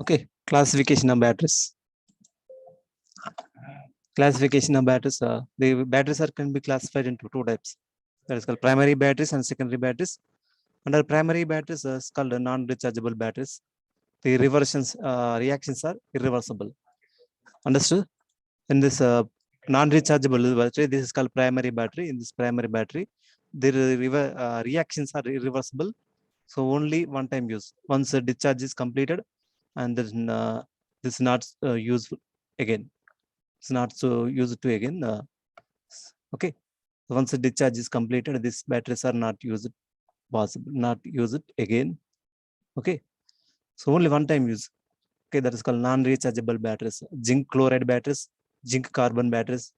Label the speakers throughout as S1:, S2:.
S1: Okay, classification of batteries. Classification of batteries. The batteries can be classified into two types. That is called primary batteries and secondary batteries. Under primary batteries, is called non-rechargeable batteries. The reactions are irreversible. Understood? In this non-rechargeable battery, this is called primary battery. In this primary battery, the reactions are irreversible. So only one time use. Once the discharge is completed, and then this is not useful again. It's not so used to again. Okay. Once the discharge is completed, these batteries are not used possible, not use it again. Okay. So only one time use. Okay, that is called non-rechargeable batteries. Zinc chloride batteries, zinc carbon batteries,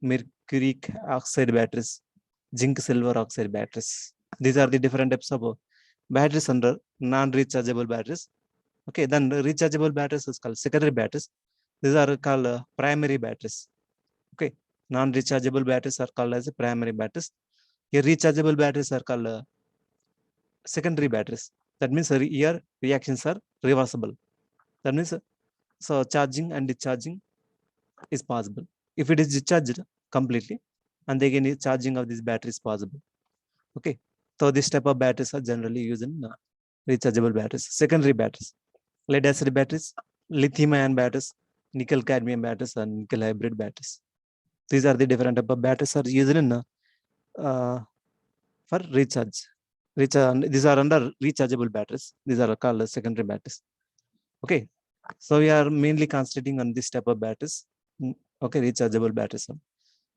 S1: mercury oxide batteries, zinc silver oxide batteries. These are the different types of batteries under non-rechargeable batteries. Okay, then the rechargeable batteries is called secondary batteries. These are called primary batteries. Okay, non-rechargeable batteries are called as primary batteries. Here, rechargeable batteries are called secondary batteries. That means here reactions are reversible. That means so charging and discharging is possible. If it is discharged completely, and again charging of this battery is possible. Okay, so this type of batteries are generally used in rechargeable batteries. Secondary batteries, lead acid batteries, lithium ion batteries, nickel cadmium batteries, and nickel hybrid batteries. These are the different type of batteries are used in for recharge. These are under rechargeable batteries. These are called secondary batteries. Okay, so we are mainly concentrating on this type of batteries. Okay, rechargeable batteries.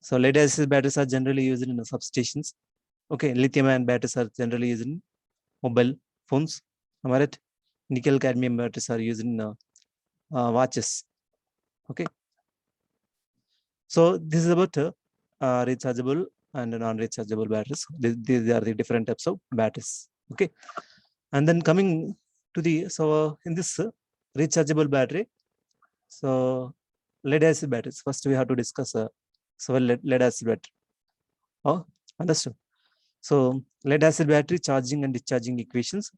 S1: So lead acid batteries are generally used in substations. Okay, lithium ion batteries are generally used in mobile phones. Am I right? Nickel cadmium batteries are used in watches. Okay, so this is about rechargeable and non-rechargeable batteries. These are the different types of batteries. Okay, and then coming to the in this rechargeable battery, so lead acid batteries. First, we have to discuss lead acid battery. Oh, understood. So lead acid battery charging and discharging equations.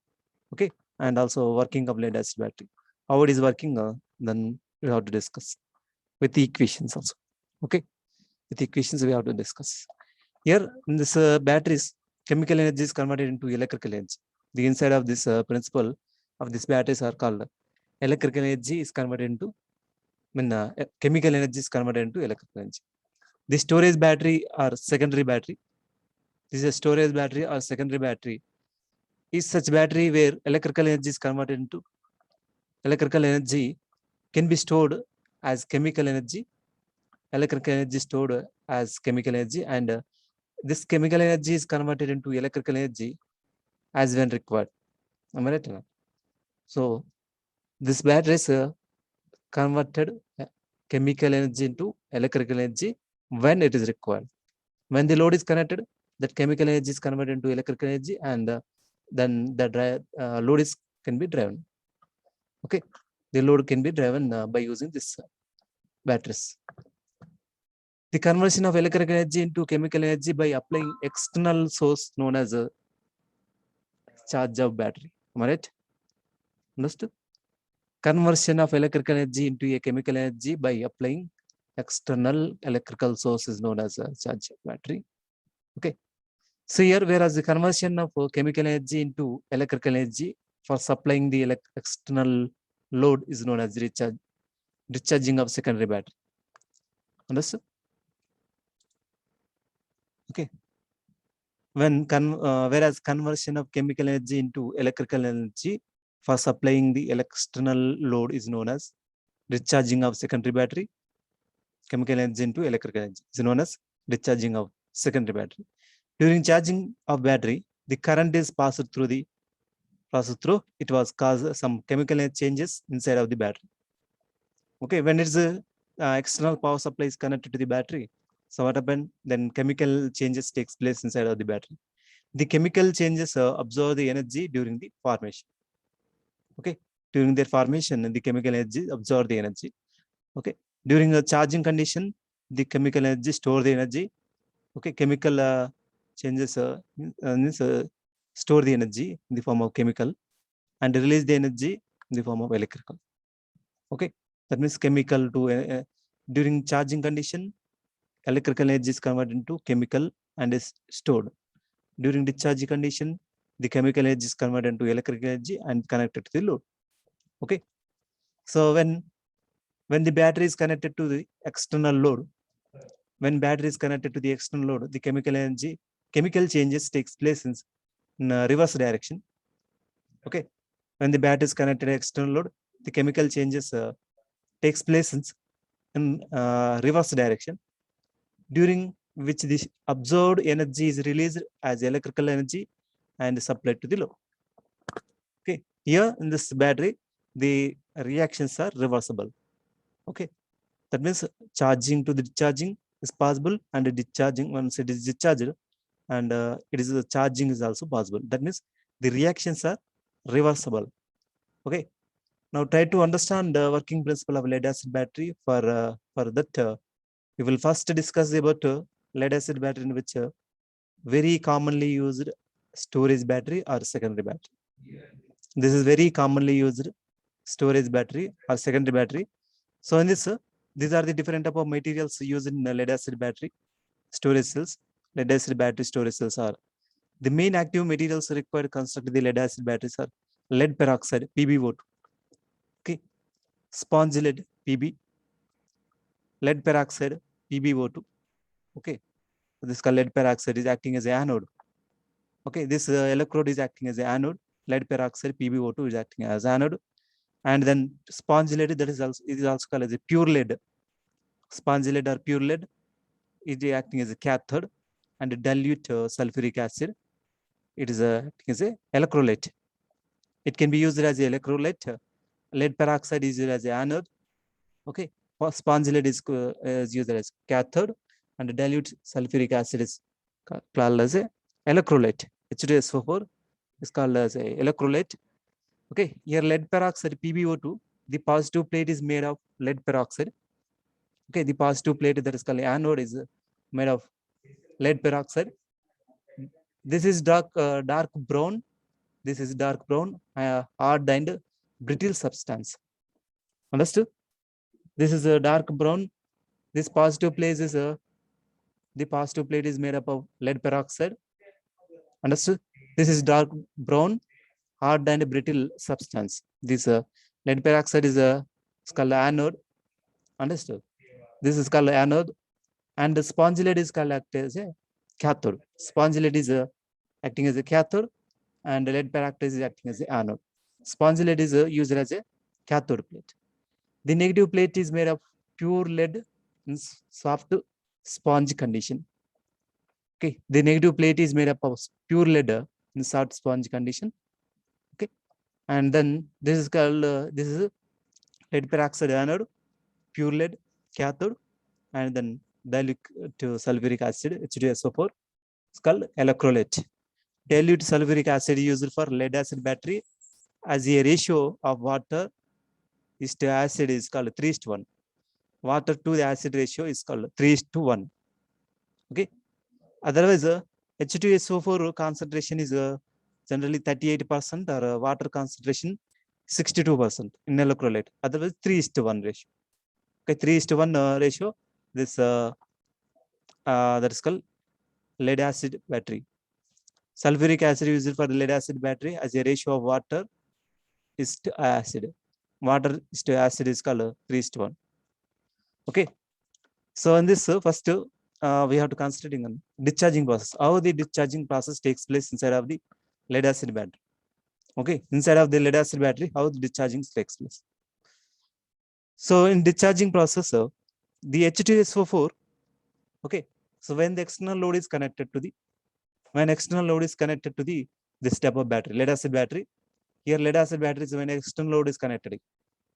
S1: Okay, and also working of lead acid battery. How it is working, then we have to discuss with the equations also. Okay, with the equations we have to discuss. Here in this batteries, chemical energy is converted into electrical energy. The inside of this principle of these batteries are called electrical energy is converted into chemical energy is converted into electrical energy. The storage battery or secondary battery. This is a storage battery or secondary battery. Is such battery where electrical energy is converted into electrical energy can be stored as chemical energy. Electrical energy stored as chemical energy, and this chemical energy is converted into electrical energy as when required. Am I right? So this battery is converted chemical energy into electrical energy when it is required. When the load is connected, that chemical energy is converted into electrical energy, and then the load can be driven. Okay, the load can be driven by using this batteries. The conversion of electrical energy into chemical energy by applying external source known as a charge of battery. Am I right? Understood? Conversion of electrical energy into a chemical energy by applying external electrical source is known as a charge of battery. Okay. So here, whereas the conversion of chemical energy into electrical energy for supplying the external load is known as discharging of secondary battery. Understood? Okay. Whereas conversion of chemical energy into electrical energy for supplying the external load is known as discharging of secondary battery. Chemical energy into electrical energy is known as discharging of secondary battery. During charging of battery, the current is passed through it was caused some chemical energy changes inside of the battery. Okay, when it's a external power supply is connected to the battery, so what happened? Then chemical changes takes place inside of the battery. The chemical changes absorb the energy during the formation. Okay, during their formation, the chemical energy absorb the energy. Okay, during a charging condition, the chemical energy store the energy. Okay, chemical changes means store the energy in the form of chemical and release the energy in the form of electrical. Okay, that means chemical to during charging condition, electrical energy is converted into chemical and is stored. During discharge condition, the chemical energy is converted into electrical energy and connected to the load. Okay, so when the battery is connected to the external load, when battery is connected to the external load, the chemical changes takes place in reverse direction. Okay, when the battery is connected to external load, the chemical changes takes place in reverse direction, during which the absorbed energy is released as electrical energy and supplied to the load. Okay, here in this battery, the reactions are reversible. Okay, that means charging to the discharging is possible, and discharging once it is discharged, and it is charging is also possible. That means the reactions are reversible. Okay, now try to understand the working principle of lead acid battery. For that, we will first discuss about lead acid battery, in which very commonly used storage battery or secondary battery. This is very commonly used storage battery or secondary battery. So in this, these are the different type of materials used in lead acid battery storage cells. Lead acid battery storage cells are the main active materials required to construct the lead acid batteries are lead peroxide, PbO2. Okay, sponge lead, Pb, lead peroxide, PbO2. Okay, this lead peroxide is acting as an anode. Okay, this electrode is acting as an anode. Lead peroxide, PbO2 is acting as anode. And then sponge lead, that is also called as a pure lead. Sponge lead or pure lead is acting as a cathode, and dilute sulfuric acid, it is acting as a electrolyte. It can be used as a electrolyte. Lead peroxide is used as an anode. Okay, sponge lead is used as cathode, and dilute sulfuric acid is called as a electrolyte. H2SO4 is called as a electrolyte. Okay, here lead peroxide, PbO2, the positive plate is made of lead peroxide. Okay, the positive plate that is called anode is made of lead peroxide. This is dark brown. This is dark brown, hard and brittle substance. Understood? This is a dark brown. This positive plate is the positive plate is made up of lead peroxide. Understood? This is dark brown, hard and brittle substance. This lead peroxide is called anode. Understood? This is called anode, and the sponge lead is called as a cathode. Sponge lead is acting as a cathode, and lead peroxide is acting as an anode. Sponge lead is used as a cathode plate. The negative plate is made of pure lead in soft sponge condition. Okay, the negative plate is made up of pure lead in soft sponge condition. Okay, and then this is called this is lead peroxide anode, pure lead cathode, and then dilute sulfuric acid, H2SO4, it's called electrolyte. Dilute sulfuric acid used for lead acid battery as a ratio of water is to acid is called 3:1. Water to the acid ratio is called 3:1. Okay. Otherwise, H2SO4 concentration is generally 38%, or water concentration 62% in electrolyte. Otherwise, 3:1 ratio. Okay, 3:1 ratio. This that is called lead acid battery. Sulfuric acid used for the lead acid battery as a ratio of water is to acid. Water is to acid is called 3:1. Okay. So in this first we have to consider discharging process. How the discharging process takes place inside of the lead acid battery. Okay, inside of the lead acid battery, how the discharging takes place. So in discharging process, the H2SO4. Okay, so when the external load is connected to the this type of battery, lead acid battery. Here lead acid battery is when external load is connected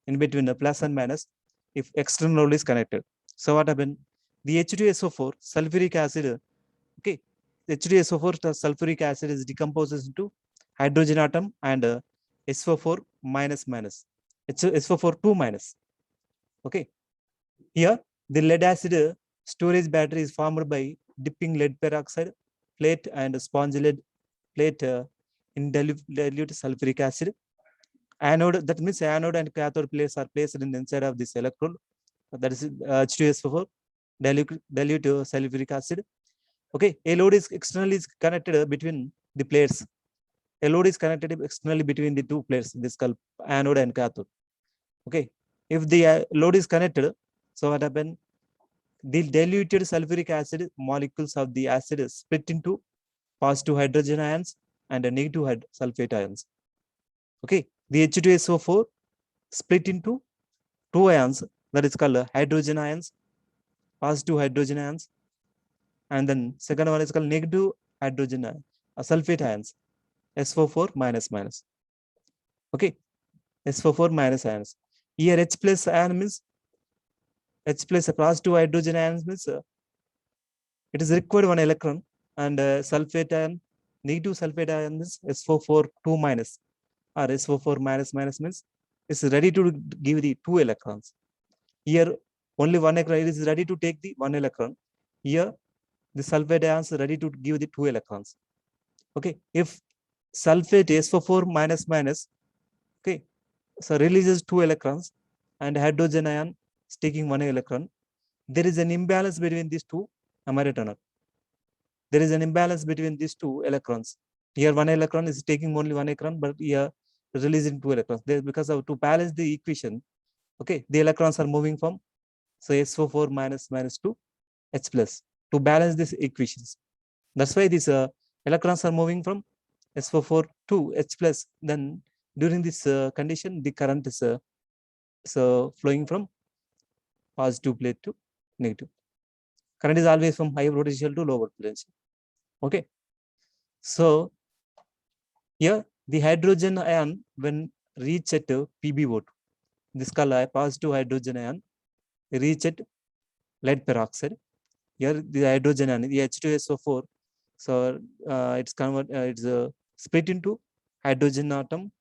S1: in between the plus and minus. If external load is connected, so what happened? The H2SO4 sulfuric acid. Okay, H2SO4 sulfuric acid is decomposes into hydrogen atom and SO4 minus minus. SO4 2 minus. Okay, here the lead acid storage battery is formed by dipping lead peroxide plate and sponge lead plate in dilute sulfuric acid, Anode, that means anode and cathode plates are placed in the inside of this electrode. That is H2SO4, dilute sulfuric acid. Okay, a load is externally connected between the plates. A load is connected externally between the two plates. This is called anode and cathode. Okay, if the load is connected, so what happens? The diluted sulfuric acid molecules of the acid split into positive hydrogen ions and negative sulfate ions. Okay, the H2SO4 split into two ions, that is called hydrogen ions, positive hydrogen ions, and then second one is called negative hydrogen sulfate ions, SO4 minus minus. Okay, SO4 minus ions. Here H plus ion means H plus positive hydrogen ions means it is required one electron, and sulfate ion, negative sulfate ion is SO4 2 minus, or SO4 minus minus means it's ready to give the two electrons. Here only one electron is ready to take the one electron. Here the sulfate ions are ready to give the two electrons. Okay, if sulfate SO4 minus minus, okay, so releases two electrons, and hydrogen ion is taking one electron, there is an imbalance between these two. Am I right or not? There is an imbalance between these two electrons. Here one electron is taking only one electron, but here releasing two electrons. There, because of to balance the equation, okay, the electrons are moving from, so SO4 minus minus to H plus to balance these equations. That's why these electrons are moving from SO4 to H plus. Then during this condition, the current is so flowing from positive plate to negative. Current is always from high potential to low potential. Okay, so here the hydrogen ion when reach at PbO2, this called positive hydrogen ion reach at lead peroxide. Here the hydrogen ion, the H2SO4, so it's split into hydrogen atom,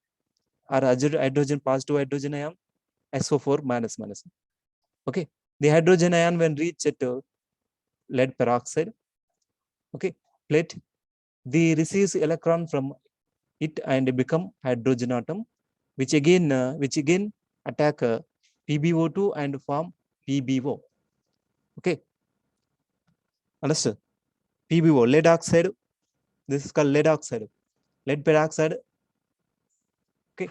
S1: or hydrogen positive hydrogen ion, SO4 minus minus. Okay, the hydrogen ion when reach at lead peroxide, okay, plate, the receives electron from it and become hydrogen atom, which again attack PbO2 and form PbO. Okay, understood? PbO, lead oxide. This is called lead oxide, lead peroxide. Okay,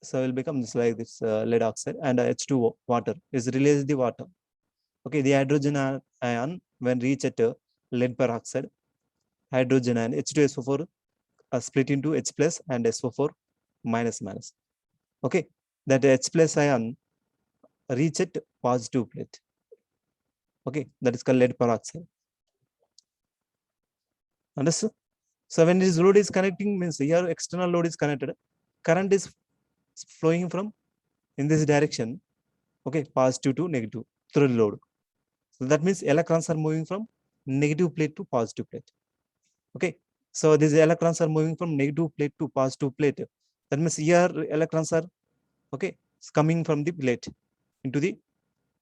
S1: so it will become this like this lead oxide, and H2O, water, is released the water. Okay, the hydrogen ion when reach at lead peroxide, hydrogen ion H2SO4 split into H plus and SO4 minus minus. Okay, that H plus ion reach at positive plate. Okay, that is called lead peroxide. Understood? So when this load is connecting, means here external load is connected, current is flowing from in this direction. Okay, positive to negative through the load. So that means electrons are moving from negative plate to positive plate. Okay, so these electrons are moving from negative plate to positive plate. That means here electrons are, okay, coming from the plate into the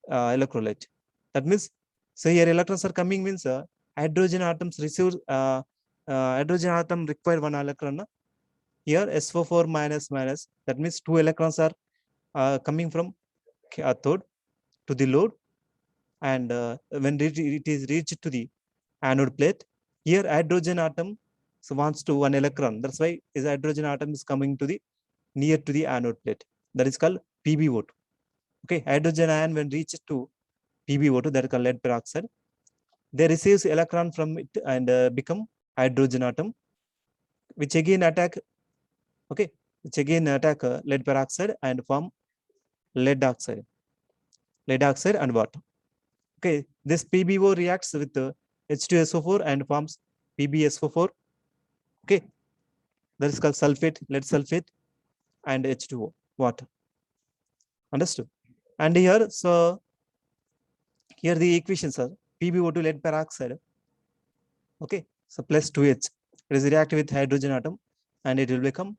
S1: electrolyte. That means, so here electrons are coming means hydrogen atoms receive hydrogen atom require one electron. Here SO4 minus minus, that means two electrons are coming from cathode to the load, and when it is reached to the anode plate, here hydrogen atom so wants to one electron. That's why is hydrogen atom is coming to the near to the anode plate. That is called PbO2. Okay, hydrogen ion when reaches to PbO2, that is called lead peroxide, they receives electron from it and become hydrogen atom, which again attack, okay, which again attack lead peroxide and form lead oxide and water. Okay, this PbO reacts with H2SO4 and forms PbSO4. Okay, that is called sulfate, lead sulfate, and H2O, water. Understood? And here, so here the equations are PbO2 lead peroxide. Okay, so plus 2H, it is react with hydrogen atom, and it will become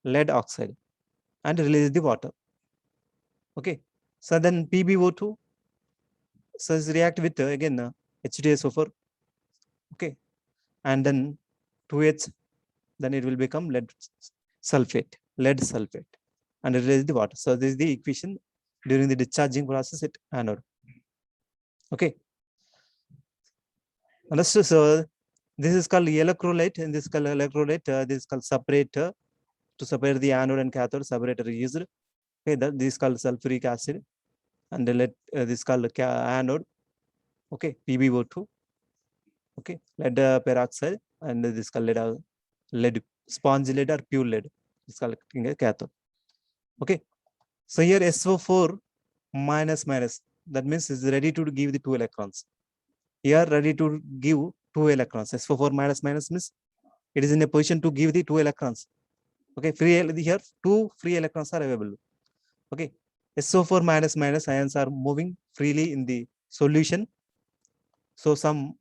S1: lead oxide and release the water. Okay, so then PbO2 so is react with again H2SO4. Okay, and then 2H, then it will become lead sulfate. and release the water. So this is the equation during the discharging process at anode. Okay. Understood. So this is called electrolyte, and this is called electrolyte. This is called separator. To separate the anode and cathode, separator is used. Okay, this is called sulfuric acid, and this is called anode. Okay, PbO2. Okay, lead peroxide, and this is called lead, sponge lead or pure lead. It's called cathode. Okay, so here SO4 minus minus, that means it's ready to give the 2 electrons. Here ready to give 2 electrons. SO4 minus minus means it is in a position to give the 2 electrons. Okay, here 2 free electrons are available. Okay, SO4 minus minus ions are moving freely in the solution. So some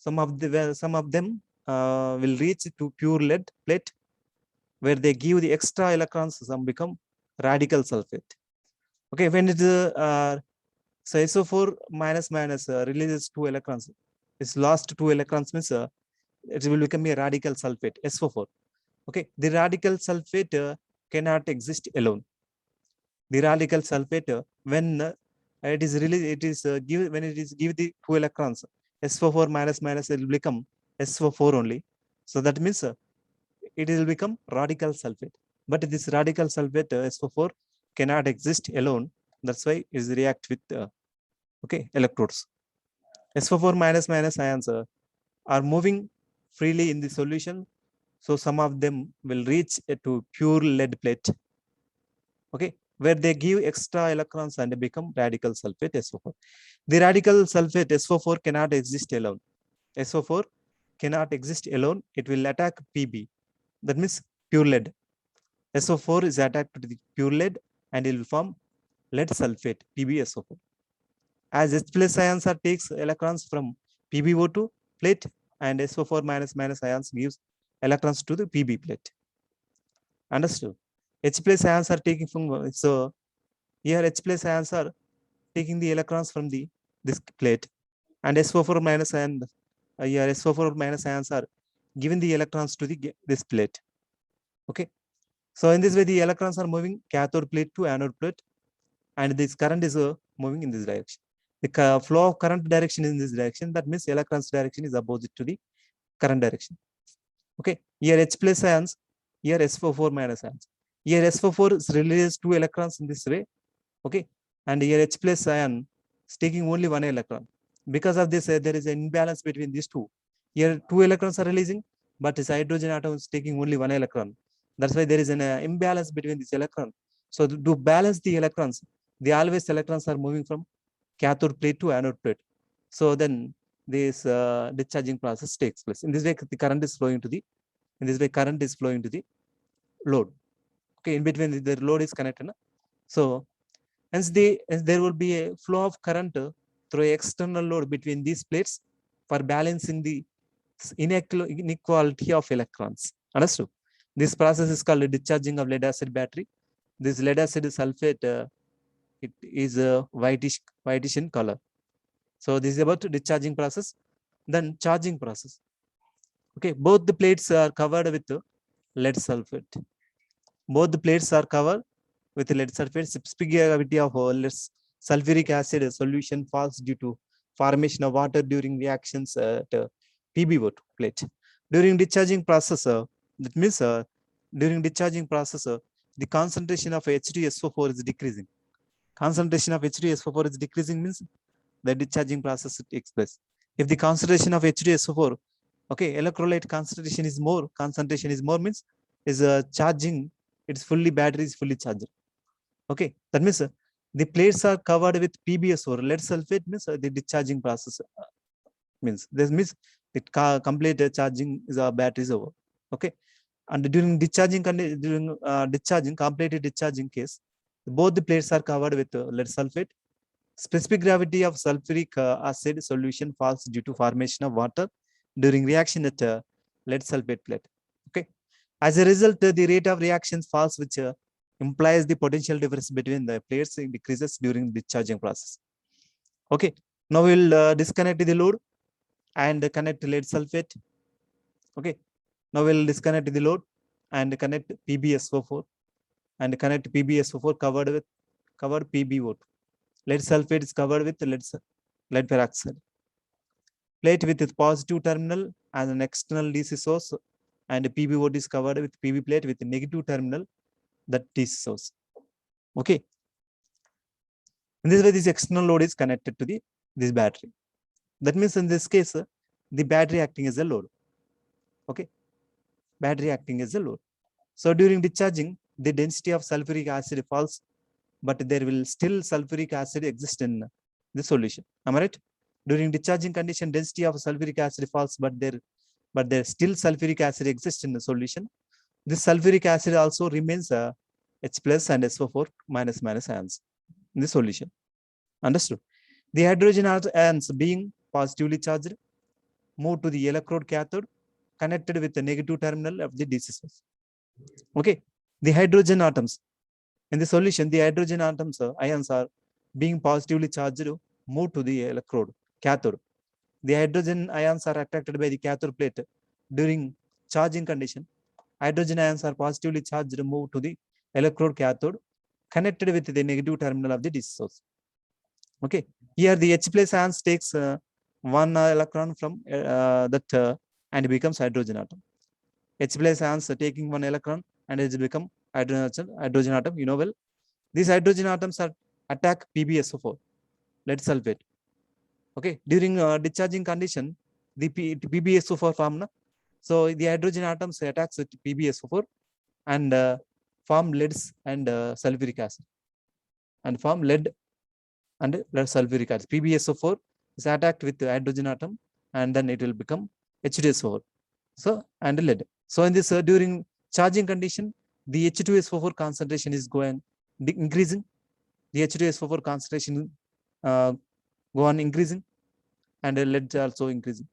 S1: of them will reach to pure lead plate, where they give the extra electrons. Some become radical sulfate. Okay, when it so SO4 minus minus releases 2 electrons. It's lost 2 electrons means it will become a radical sulfate, SO4. Okay, the radical sulfate cannot exist alone. The radical sulfate, when it is released, it is when it is give the 2 electrons, SO4 minus minus, it will become SO4 only. So that means it will become radical sulfate. But this radical sulfate SO4 cannot exist alone. That's why it react with okay, electrodes. SO4 minus minus ions are moving freely in the solution. So some of them will reach to pure lead plate. Okay, where they give extra electrons and become radical sulfate SO4. The radical sulfate SO4 cannot exist alone. SO4 cannot exist alone. It will attack Pb. That means pure lead. SO4 is attacked to the pure lead and it will form lead sulfate, PbSO4. As H plus ions are takes electrons from PbO2 plate, and SO4 minus minus ions gives electrons to the Pb plate. Understood? H plus ions are taking from, so here H plus ions are taking the electrons from this plate, and SO4 minus ion, here SO4 minus ions are giving the electrons to this plate. Okay, so in this way the electrons are moving cathode plate to anode plate, and this current is moving in this direction. The flow of current direction in this direction, that means electrons direction is opposite to the current direction. Okay, here H plus ions, here SO4 minus ions. Here SO4 is releases 2 electrons in this way. Okay, and here H plus ion is taking only 1 electron. Because of this, there is an imbalance between these two. Here 2 electrons are releasing, but this hydrogen atom is taking only 1 electron. That's why there is an imbalance between this electron. So to balance the electrons, the always electrons are moving from cathode plate to anode plate. So then this discharging process takes place. In this way, the current is flowing to the, in this way, current is flowing to the load. Okay, in between the load is connected. So hence there will be a flow of current through external load between these plates for balancing the inequality of electrons. Understood? This process is called discharging of lead acid battery. This lead acid sulfate, it is a whitish in color. So this is about discharging process. Then charging process. Okay, both the plates are covered with lead sulfate. Both the plates are covered with lead sulfate. Specific gravity of sulfuric acid solution falls due to formation of water during reactions at PbO2 plate. During discharging process, that means during discharging process, the concentration of H2SO4 is decreasing. Concentration of H2SO4 is decreasing means the discharging process takes place. If the concentration of H2SO4, okay, electrolyte concentration is more means is charging, it's fully, battery is fully charged. Okay, that means the plates are covered with PbSO4, lead sulfate means the discharging process means this means it complete charging is our battery is over. Okay, and during discharging completed discharging case, both the plates are covered with lead sulfate. Specific gravity of sulfuric acid solution falls due to formation of water during reaction at lead sulfate plate. Okay, as a result, the rate of reactions falls, which implies the potential difference between the plates decreases during discharging process. Okay, now we'll disconnect the load and connect lead sulfate. Okay, now we'll disconnect the load and connect PbSO4 and connect PbSO4 covered PbO2. Lead sulfate is covered with lead peroxide. Plate with positive terminal as an external DC source, and PbO2 is covered with PB plate with negative terminal, that DC source. Okay. In this way, this external load is connected to this battery. That means in this case, the battery acting as a load. Okay. Battery acting as a load. So during discharging, the density of sulfuric acid falls, but there will still sulfuric acid exist in the solution. Am I right? During discharging condition, density of sulfuric acid falls, but there still sulfuric acid exists in the solution. This sulfuric acid also remains H plus and SO4 minus ions in the solution. Understood? The hydrogen ions being positively charged move to the electrode cathode connected with the negative terminal of the DC source. Okay. The hydrogen atoms in the solution, the hydrogen atoms ions are being positively charged move to the electrode cathode. The hydrogen ions are attracted by the cathode plate during charging condition. Hydrogen ions are positively charged move to the electrode cathode connected with the negative terminal of the DC source. Okay. Here the H plus ions takes one electron from that and becomes hydrogen atom. H plus ions taking one electron and it become hydrogen atom. You know well. These hydrogen atoms are attack PbSO4, lead sulfate. Okay. During discharging condition, the PbSO4 form. So the hydrogen atoms attacks PbSO4 and form leads and sulfuric acid, and form lead and lead sulfuric acid. PbSO4 is attacked with the hydrogen atom, and then it will become H2SO4. So and lead. So in this during charging condition, the H2SO4 concentration is going increasing. The H2SO4 concentration go on increasing, and lead also increasing.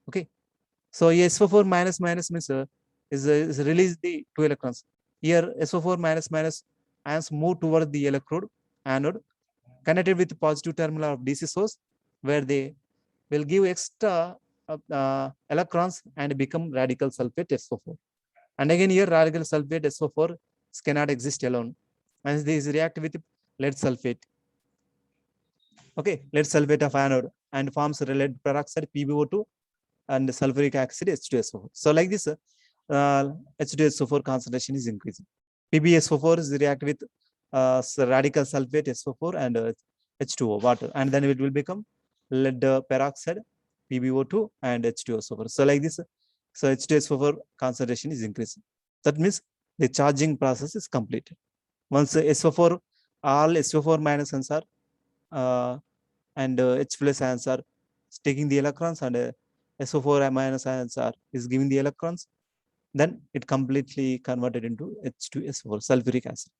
S1: Okay. So SO4 minus means is release the 2 electrons. Here SO4 minus ions move toward the electrode anode connected with positive terminal of DC source, where they will give extra electrons and become radical sulfate SO4. And again here radical sulfate SO4 cannot exist alone, and these react with lead sulfate. Okay, lead sulfate of anode and forms lead peroxide PbO2 and sulfuric acid H2SO4. So like this, H2SO4 concentration is increasing. PbSO4 is react with radical sulfate SO4 and H2O water, and then it will become lead peroxide PbO2 and H2SO4. So like this, so H2SO4 concentration is increasing. That means the charging process is completed. Once SO4, all SO4 minus ions are and H plus ions are taking the electrons, and SO4 minus ions is giving the electrons, then it completely converted into H2SO4 sulfuric acid.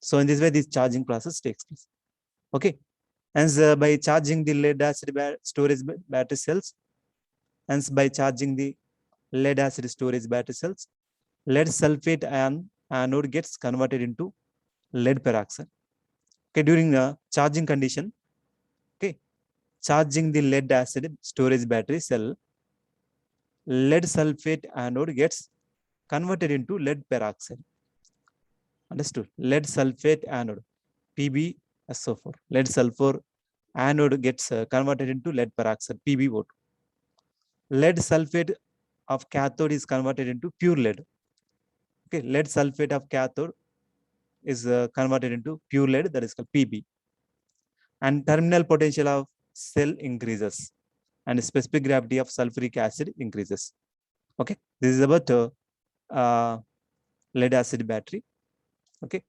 S1: So in this way, this charging process takes place. Okay. And by charging the lead acid storage battery cells, and by charging the lead acid storage battery cells, lead sulfate ion anode gets converted into lead peroxide. Okay, during the charging condition, okay, charging the lead acid storage battery cell, lead sulfate anode gets converted into lead peroxide. Understood? Lead sulfate anode, PbSO4. Lead sulfur anode gets converted into lead peroxide, PbO2. Lead sulfate of cathode is converted into pure lead. Okay, lead sulfate of cathode is converted into pure lead, that is called Pb. And terminal potential of cell increases, and specific gravity of sulfuric acid increases. Okay, this is about lead acid battery. Okay,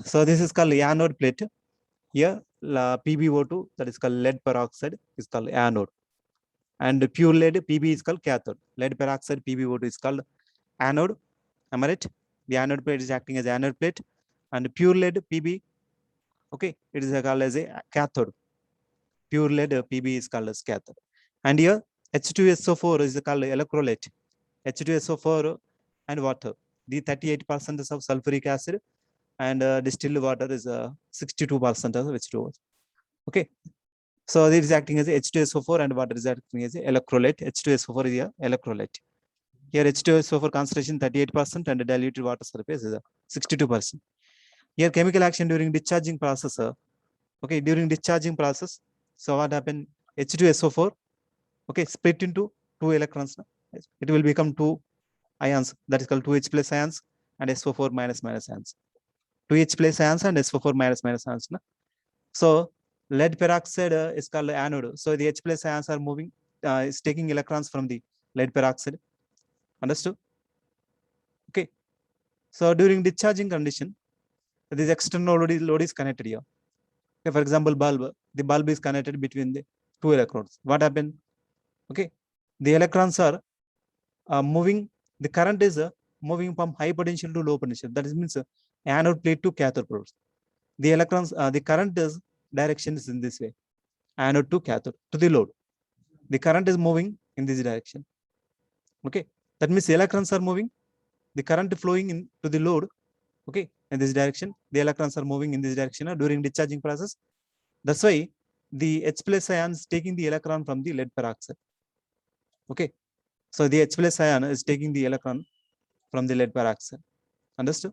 S1: so this is called anode plate. Here PbO2, that is called lead peroxide, is called anode, and pure lead Pb is called cathode. Lead peroxide PbO2 is called anode. Am I right? The anode plate is acting as anode plate, and pure lead Pb, okay, it is called as a cathode. Pure lead Pb is called as cathode. And here H2SO4 is called electrolyte. H2SO4 and water, the 38% of sulfuric acid, and distilled water is 62% of H2O. Okay, so it is acting as H2SO4 and water is acting as electrolyte. H2SO4 is a electrolyte. Here H2SO4 concentration 38% and the diluted water surface is 62%. Here chemical action during discharging process. Okay, during discharging process, so what happened? H2SO4, okay, split into 2 electrons. It will become 2 ions, that is called 2H plus ions and SO4 minus ions. 2H plus ions and SO4 minus ions. So lead peroxide is called anode. So the H plus ions are moving, is taking electrons from the lead peroxide. Understood? Okay. So during discharging condition, this external load is connected here. Okay, for example, the bulb is connected between the 2 electrodes. What happened? Okay, the electrons are moving. The current is moving from high potential to low potential. That means anode plate to cathode poles. The electrons, the current is direction is in this way, anode to cathode to the load. The current is moving in this direction. Okay, that means the electrons are moving. The current flowing into the load. Okay, in this direction, the electrons are moving in this direction during discharging process. That's why the H plus ion is taking the electron from the lead peroxide. Okay, so the H plus ion is taking the electron from the lead peroxide. Understood?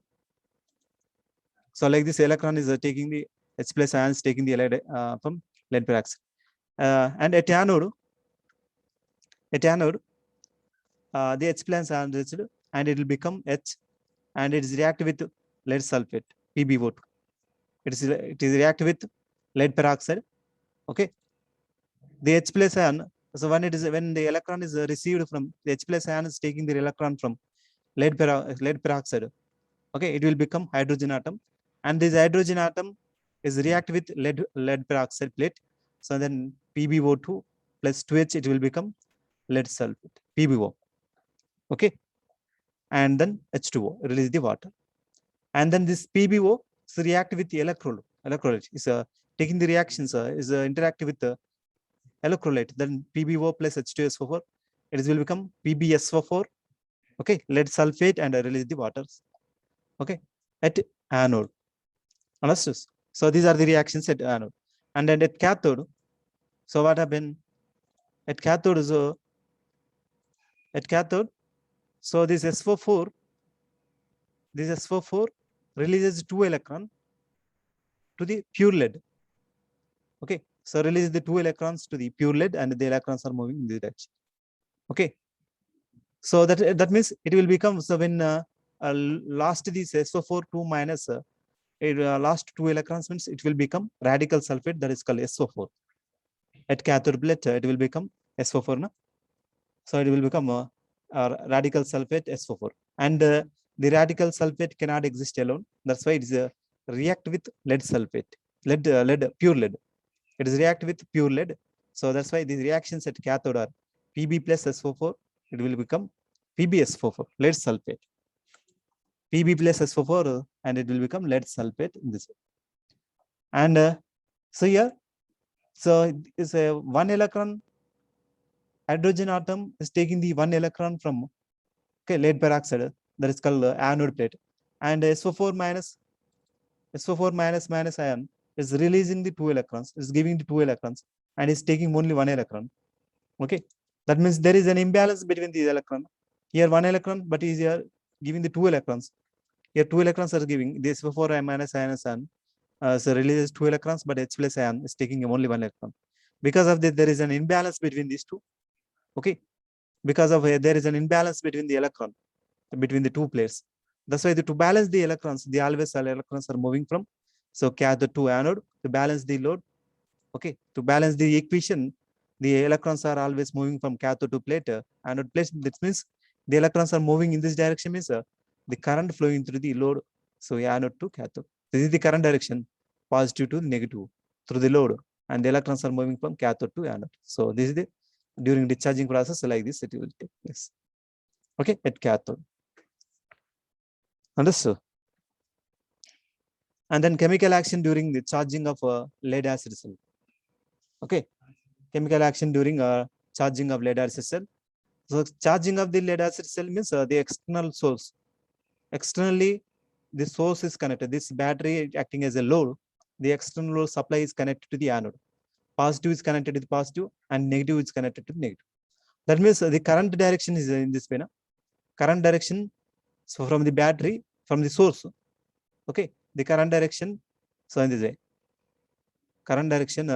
S1: So like this electron is taking the H plus ion is taking the lead from lead peroxide. And at anode, the H plus ion reached and it will become H and it is react with lead sulfate, PbO2. It is react with lead peroxide. Okay, the H plus ion. So when the electron is received from the H plus ion is taking the electron from lead peroxide. Okay, it will become hydrogen atom, and this hydrogen atom is react with lead peroxide plate. So then PbO2 plus 2H, it will become lead sulfate, PbO. Okay, and then H2O, release the water, and then this PbO is react with the electrolyte is taking the reactions is interact with the electrolyte. Then PbO plus H2SO4, it will become PbSO4. Okay, lead sulfate and release the waters. Okay, at anode. Understood? So these are the reactions at anode. And then at cathode, so what happened? At cathode is at cathode, so this SO4 releases 2 electrons to the pure lead. Okay, so release the 2 electrons to the pure lead and the electrons are moving in this direction. Okay, so that means it will become, so when last this SO4 2 minus last 2 electrons means it will become radical sulfate, that is called SO4. At cathode plate, it will become SO4. No? So it will become radical sulfate SO4. And the radical sulfate cannot exist alone. That's why it is react with lead sulfate, pure lead. It is react with pure lead. So that's why these reactions at cathode are Pb plus SO4. It will become PbSO4, lead sulfate. Pb plus SO4 and it will become lead sulfate in this way. And so here, so it's a 1 electron hydrogen atom is taking the 1 electron from lead peroxide, that is called anode plate, and SO4 minus ion is releasing the 2 electrons, is giving the 2 electrons and is taking only 1 electron. Okay, that means there is an imbalance between these electrons. Here 1 electron, but is here giving the 2 electrons. Here 2 electrons are giving the SO4 minus ion so releases 2 electrons, but H plus ion is taking only 1 electron. Because of this, there is an imbalance between these two. Okay, because of there is an imbalance between the electron, between the 2 plates. That's why to balance the electrons, the always electrons are moving from cathode to anode to balance the load. Okay, to balance the equation, the electrons are always moving from cathode to plate, anode plate. That means the electrons are moving in this direction, means the current flowing through the load. So anode to cathode. This is the current direction, positive to negative through the load, and the electrons are moving from cathode to anode. So this is the during discharging process, like this it will take place. Okay, at cathode. Understood? And then chemical action during the charging of lead acid cell. Okay, chemical action during charging of lead acid cell. So charging of the lead acid cell means the external source. Externally, the source is connected. This battery acting as a load. The external supply is connected to the anode. Positive is connected with positive and negative is connected to negative. That means the current direction is in this way. No? current direction, so from the battery, from the source, okay, the current direction, so in this way, current direction,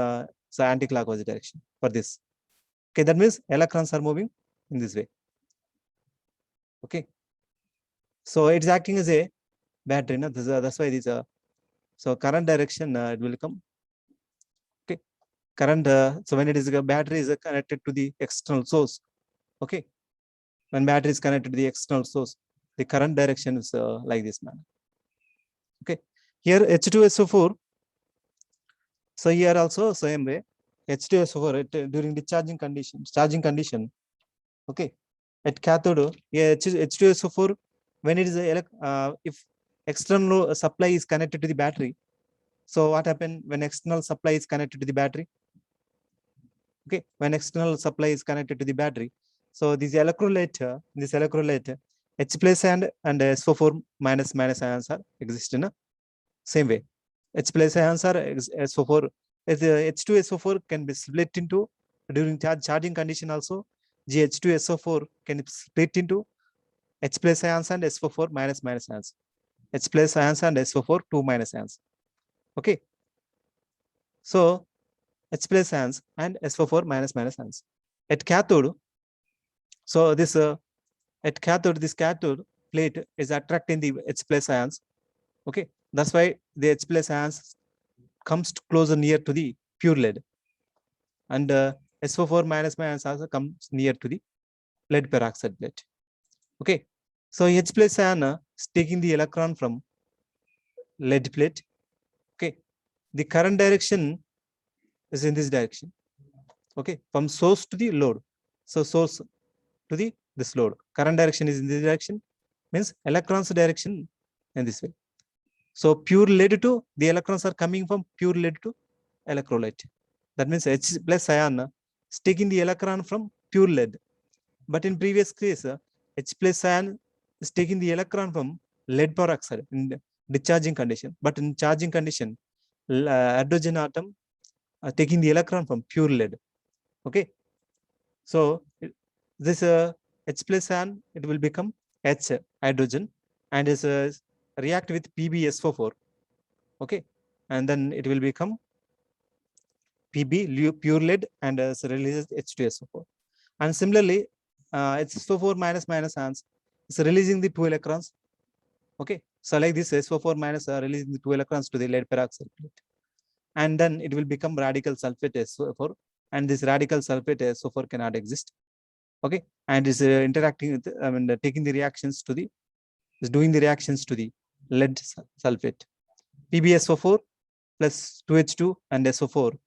S1: so anti-clockwise direction for this. Okay, that means electrons are moving in this way. Okay, so it's acting as a battery. No? That's why it is so current direction it will come. Okay, current. So when it is a battery is connected to the external source. Okay, when battery is connected to the external source, the current direction is like this manner. Okay, here H2SO4. So here also same way, H2SO4 during the charging condition. Okay, at cathode, H2SO4 when it is if external supply is connected to the battery. So what happens when external supply is connected to the battery? Okay, when external supply is connected to the battery, so this electrolyte, H plus and SO4 minus ions are exist in a same way. H plus ions are SO4. H2SO4 can be split into during charging condition also. H2SO4 can be split into H plus ions and SO4 minus ions. H plus ions and SO4 2 minus ions. Okay. So H plus ions and SO4 minus ions. At cathode, so this at cathode, this cathode plate is attracting the H plus ions. Okay, that's why the H plus ions comes closer near to the pure lead, and SO4 minus ions also comes near to the lead peroxide plate. Okay, so H plus ion is taking the electron from lead plate. Okay, the current direction is in this direction. Okay, from source to the load. So source to the this load. Current direction is in this direction, means electrons direction in this way. So pure lead to the electrons are coming from pure lead to electrolyte. That means H plus ion is taking the electron from pure lead. But in previous case, H plus ion is taking the electron from lead peroxide in discharging condition. But in charging condition, hydrogen atom taking the electron from pure lead. Okay, so this H plus ion, it will become H hydrogen and is react with PbSO4. Okay, and then it will become Pb pure lead and releases H2SO4. And similarly, SO4 minus ions is releasing the 2 electrons. Okay, so like this SO4 minus releasing the 2 electrons to the lead peroxide plate, and then it will become radical sulfate SO4, and this radical sulfate SO4 cannot exist. Okay, and is interacting with, taking the reactions to the, is doing the reactions to the lead sulfate. PbSO4 plus 2H2 and SO4.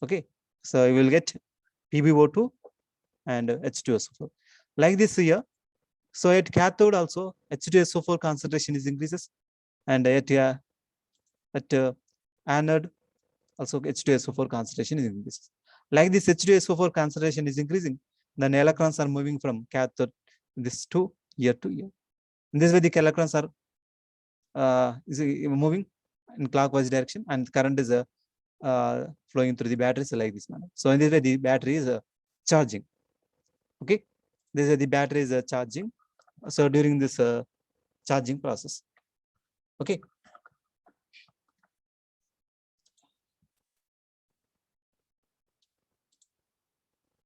S1: Okay, so you will get PbO2 and H2SO4. Like this here. So at cathode also H2SO4 concentration is increases, and at anode also H2SO4 concentration is increases. Like this H2SO4 concentration is increasing, then electrons are moving from cathode this to here to here. In this way, the electrons are is moving in clockwise direction, and current is flowing through the batteries like this manner. So in this way, the battery is charging. Okay, this is the battery is charging. So during this charging process. Okay,